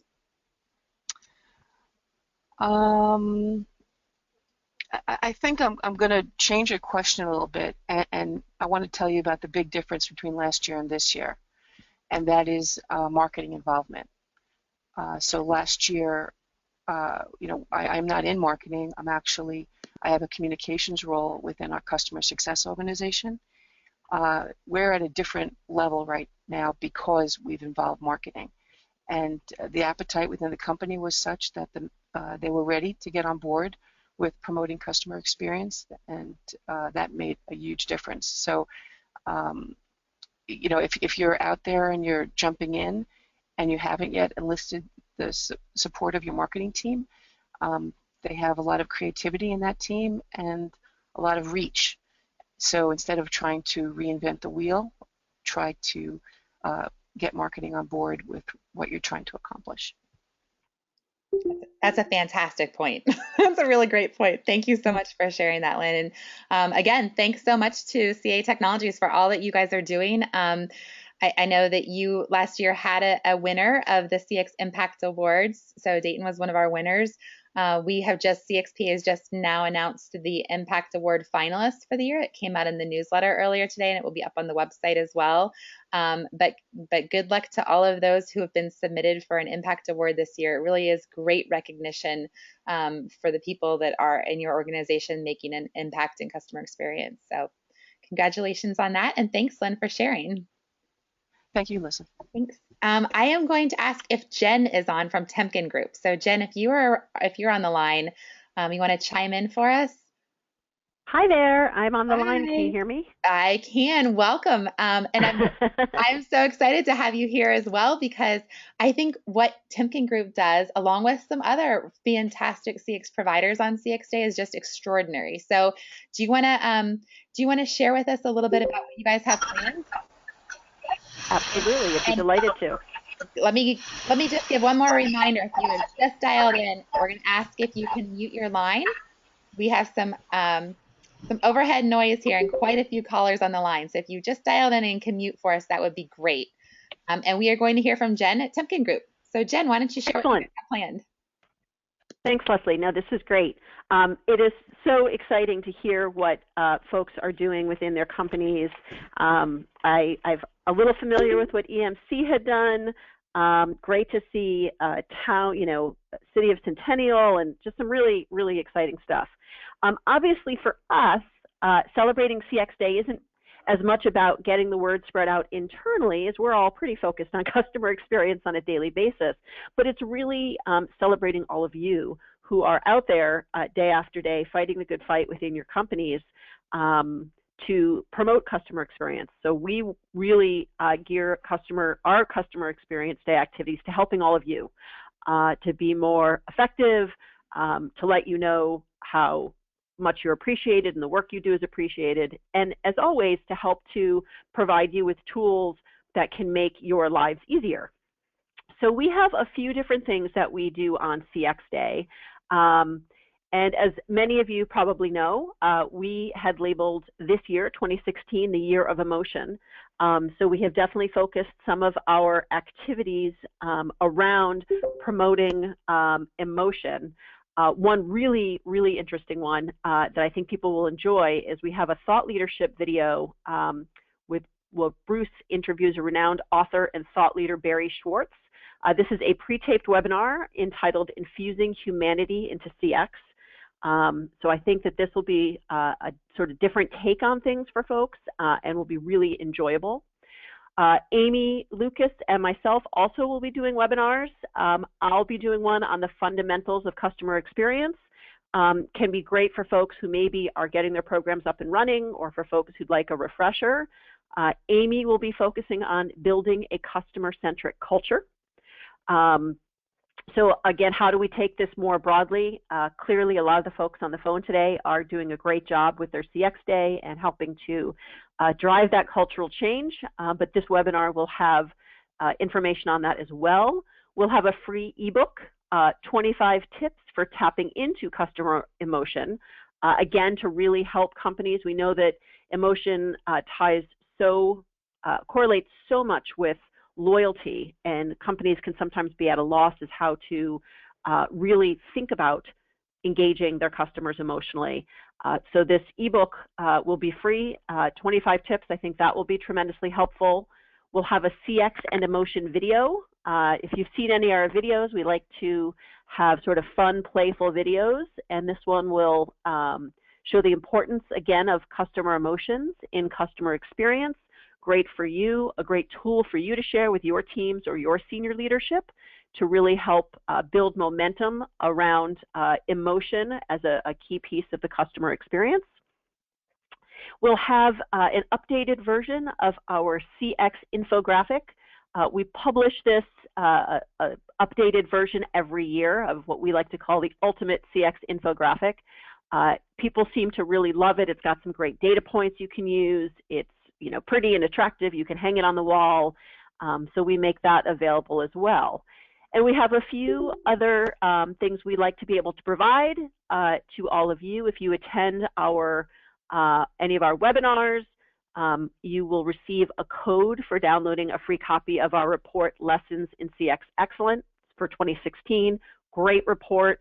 Um, I think I'm going to change your question a little bit, and I want to tell you about the big difference between last year and this year, and that is marketing involvement. So last year, I'm not in marketing. I have a communications role within our customer success organization. We're at a different level right now because we've involved marketing. And the appetite within the company was such that they were ready to get on board with promoting customer experience, and that made a huge difference. So, if you're out there and you're jumping in and you haven't yet enlisted the support of your marketing team, they have a lot of creativity in that team and a lot of reach. So instead of trying to reinvent the wheel, try to get marketing on board with what you're trying to accomplish. That's a fantastic point. That's a really great point. Thank you so much for sharing that, Lynn. And again, thanks so much to CA Technologies for all that you guys are doing. I know that you last year had a winner of the CX Impact Awards. So Dayton was one of our winners. CXP has just now announced the Impact Award finalists for the year. It came out in the newsletter earlier today, and it will be up on the website as well. But good luck to all of those who have been submitted for an Impact Award this year. It really is great recognition for the people that are in your organization making an impact in customer experience. So congratulations on that, and thanks, Lynn, for sharing. Thank you, Lisa. Thanks. I am going to ask if Jen is on from Temkin Group. So Jen, if you're on the line, you want to chime in for us? Hi there. I'm on the line. Can you Hi. hear me? I can. Welcome. And I'm so excited to have you here as well, because I think what Temkin Group does, along with some other fantastic CX providers on CX Day, is just extraordinary. So do you want to share with us a little bit about what you guys have planned? Absolutely. I'd be delighted to. Let me just give one more reminder. If you have just dialed in, we're going to ask if you can mute your line. We have some overhead noise here and quite a few callers on the line. So if you just dialed in and can mute for us, that would be great. And we are going to hear from Jen at Temkin Group. So Jen, why don't you share what you have planned? Thanks, Leslie. No, this is great. It is so exciting to hear what folks are doing within their companies. I'm a little familiar with what EMC had done. Great to see city of Centennial, and just some really, really exciting stuff. Obviously for us, celebrating CX Day isn't as much about getting the word spread out internally, as we're all pretty focused on customer experience on a daily basis, but it's really celebrating all of you who are out there day after day fighting the good fight within your companies to promote customer experience. So we really gear our customer experience day activities to helping all of you to be more effective, to let you know how much you're appreciated and the work you do is appreciated, and as always, to help to provide you with tools that can make your lives easier. So we have a few different things that we do on CX Day. And as many of you probably know, we had labeled this year, 2016, the year of emotion. So we have definitely focused some of our activities around promoting emotion. One really, really interesting one that I think people will enjoy is we have a thought leadership video where Bruce interviews a renowned author and thought leader, Barry Schwartz. This is a pre-taped webinar entitled Infusing Humanity into CX. So I think that this will be a sort of different take on things for folks and will be really enjoyable. Amy Lucas and myself also will be doing webinars. I'll be doing one on the fundamentals of customer experience. Can be great for folks who maybe are getting their programs up and running, or for folks who'd like a refresher. Amy will be focusing on building a customer-centric culture. So again, how do we take this more broadly? Clearly, a lot of the folks on the phone today are doing a great job with their CX Day and helping to drive that cultural change, but this webinar will have information on that as well. We'll have a free ebook, 25 tips for tapping into customer emotion, again, to really help companies. We know that emotion correlates so much with loyalty, and companies can sometimes be at a loss as how to really think about engaging their customers emotionally. So this ebook will be free, 25 tips. I think that will be tremendously helpful. We'll have a CX and emotion video. If you've seen any of our videos, we like to have sort of fun, playful videos, and this one will show the importance, again, of customer emotions in customer experience. Great for you, a great tool for you to share with your teams or your senior leadership to really help build momentum around emotion as a key piece of the customer experience. We'll have an updated version of our CX infographic. We publish this updated version every year of what we like to call the ultimate CX infographic. People seem to really love it. It's got some great data points you can use. It's pretty and attractive. You can hang it on the wall. So we make that available as well. And we have a few other things we like to be able to provide to all of you. If you attend any of our webinars, you will receive a code for downloading a free copy of our report, Lessons in CX Excellence for 2016. Great report,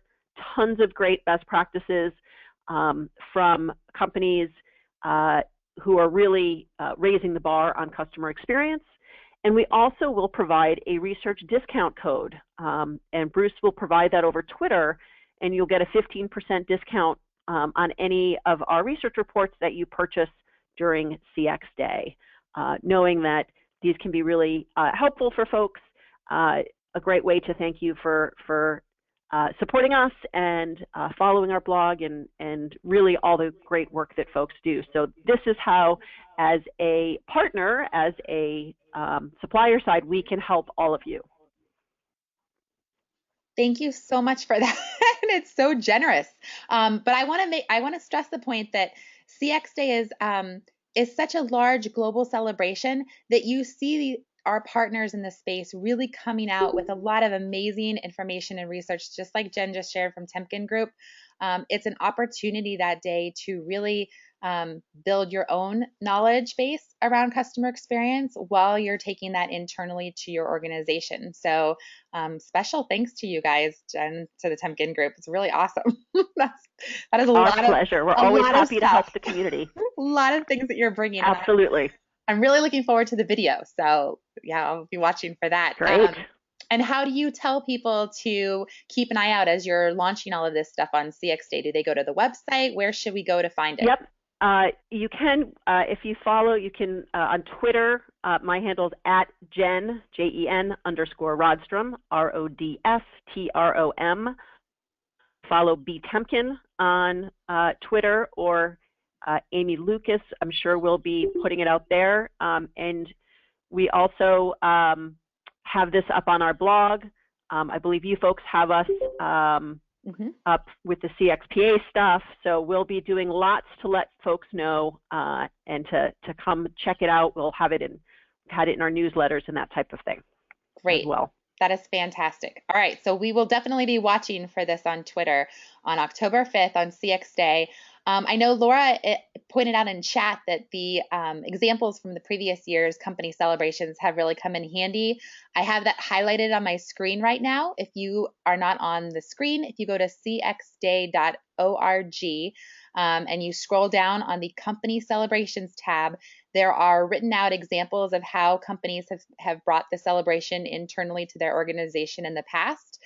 tons of great best practices from companies who are really raising the bar on customer experience. And we also will provide a research discount code, and Bruce will provide that over Twitter, and you'll get a 15% discount on any of our research reports that you purchase during CX Day, knowing that these can be really helpful for folks. A great way to thank you for supporting us and following our blog and really all the great work that folks do. So this is how, as a partner, as a supplier side, we can help all of you. Thank you so much for that. And it's so generous. But I want to stress the point that CX Day is such a large global celebration that you see our partners in the space really coming out with a lot of amazing information and research, just like Jen just shared from Temkin Group. It's an opportunity that day to really build your own knowledge base around customer experience while you're taking that internally to your organization. So special thanks to you guys, Jen, to the Temkin Group. It's really awesome. That is Our pleasure. We're always happy to help the community. A lot of things that you're bringing. Absolutely. I'm really looking forward to the video. So yeah, I'll be watching for that. Great. And how do you tell people to keep an eye out as you're launching all of this stuff on CX Day? Do they go to the website? Where should we go to find it? Yep. You can, if you follow, you can on Twitter. My handle is @Jen, JEN _Rodstrom, RODSTROM. Follow B Temkin on Twitter, or Amy Lucas. I'm sure we'll be putting it out there. And we also have this up on our blog. I believe you folks have us up with the CXPA stuff. So we'll be doing lots to let folks know and to come check it out. We'll have it in our newsletters and that type of thing. Great. As well. That is fantastic. All right, so we will definitely be watching for this on Twitter on October 5th on CX Day. I know Laura pointed out in chat that the examples from the previous year's company celebrations have really come in handy. I have that highlighted on my screen right now. If you are not on the screen, if you go to cxday.org and you scroll down on the company celebrations tab, there are written out examples of how companies have brought the celebration internally to their organization in the past.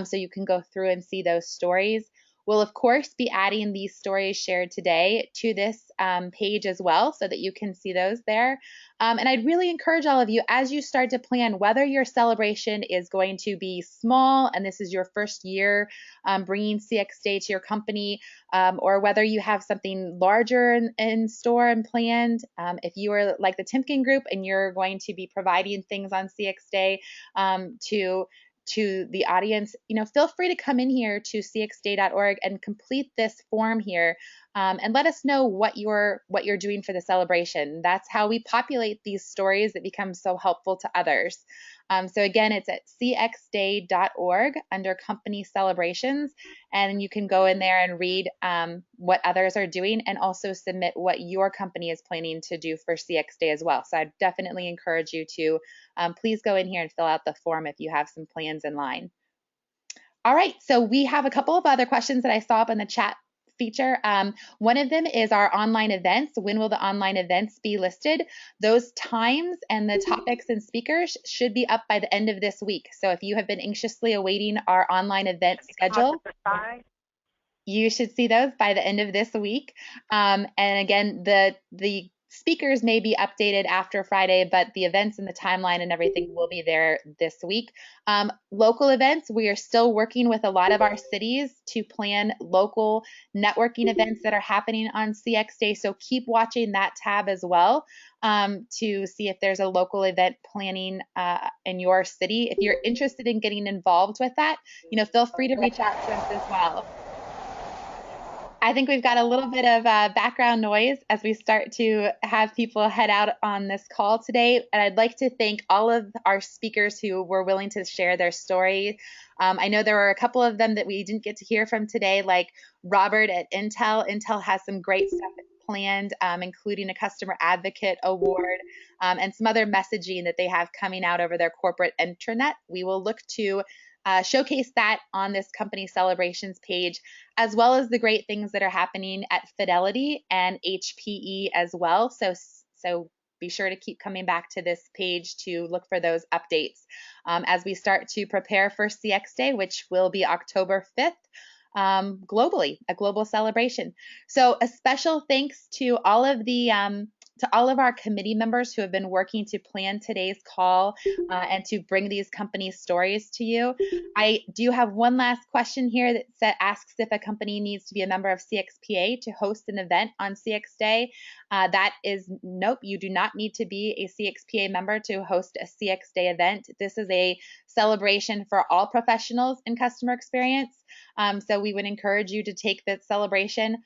So you can go through and see those stories. We'll, of course, be adding these stories shared today to this page as well so that you can see those there. And I'd really encourage all of you, as you start to plan, whether your celebration is going to be small and this is your first year bringing CX Day to your company, or whether you have something larger in store and planned. If you are like the Temkin Group and you're going to be providing things on CX Day to the audience, feel free to come in here to cxday.org and complete this form here, and let us know what you're doing for the celebration. That's how we populate these stories that become so helpful to others. So again, it's at cxday.org under company celebrations, and you can go in there and read what others are doing and also submit what your company is planning to do for CX Day as well. So I definitely encourage you to please go in here and fill out the form if you have some plans in line. All right, so we have a couple of other questions that I saw up in the chat feature. One of them is our online events. When will the online events be listed? Those times and the topics and speakers should be up by the end of this week. So if you have been anxiously awaiting our online event schedule, you should see those by the end of this week. And again, the speakers may be updated after Friday, but the events and the timeline and everything will be there this week. Local events, we are still working with a lot of our cities to plan local networking events that are happening on CX Day. So keep watching that tab as well to see if there's a local event planning in your city. If you're interested in getting involved with that, feel free to reach out to us as well. I think we've got a little bit of background noise as we start to have people head out on this call today. And I'd like to thank all of our speakers who were willing to share their story. I know there were a couple of them that we didn't get to hear from today, like Robert at Intel. Intel has some great stuff planned, including a customer advocate award and some other messaging that they have coming out over their corporate intranet. We will look to showcase that on this company celebrations page, as well as the great things that are happening at Fidelity and HPE as well. So be sure to keep coming back to this page to look for those updates as we start to prepare for CX Day, which will be October 5th. Globally, a global celebration. So a special thanks to all of our committee members who have been working to plan today's call and to bring these company stories to you. I do have one last question here that asks if a company needs to be a member of CXPA to host an event on CX Day. That is nope, you do not need to be a CXPA member to host a CX Day event. This is a celebration for all professionals in customer experience. So we would encourage you to take that celebration.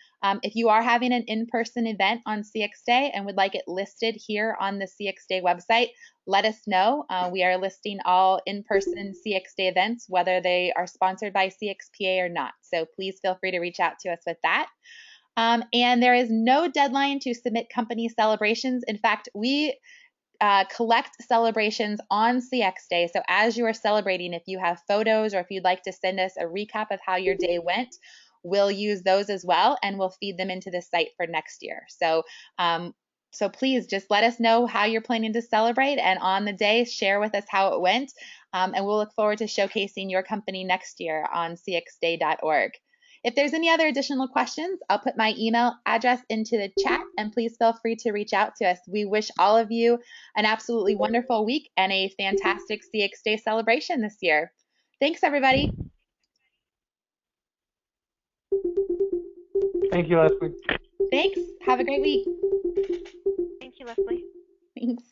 If you are having an in-person event on CX Day and would like it listed here on the CX Day website, let us know. We are listing all in-person CX Day events, whether they are sponsored by CXPA or not. So please feel free to reach out to us with that. And there is no deadline to submit company celebrations. In fact, we collect celebrations on CX Day. So as you are celebrating, if you have photos or if you'd like to send us a recap of how your day went, we'll use those as well, and we'll feed them into the site for next year. So please just let us know how you're planning to celebrate, and on the day, share with us how it went. And we'll look forward to showcasing your company next year on cxday.org. If there's any other additional questions, I'll put my email address into the chat, and please feel free to reach out to us. We wish all of you an absolutely wonderful week and a fantastic CX Day celebration this year. Thanks, everybody. Thank you, Leslie. Thanks. Have a great week. Thank you, Leslie. Thanks.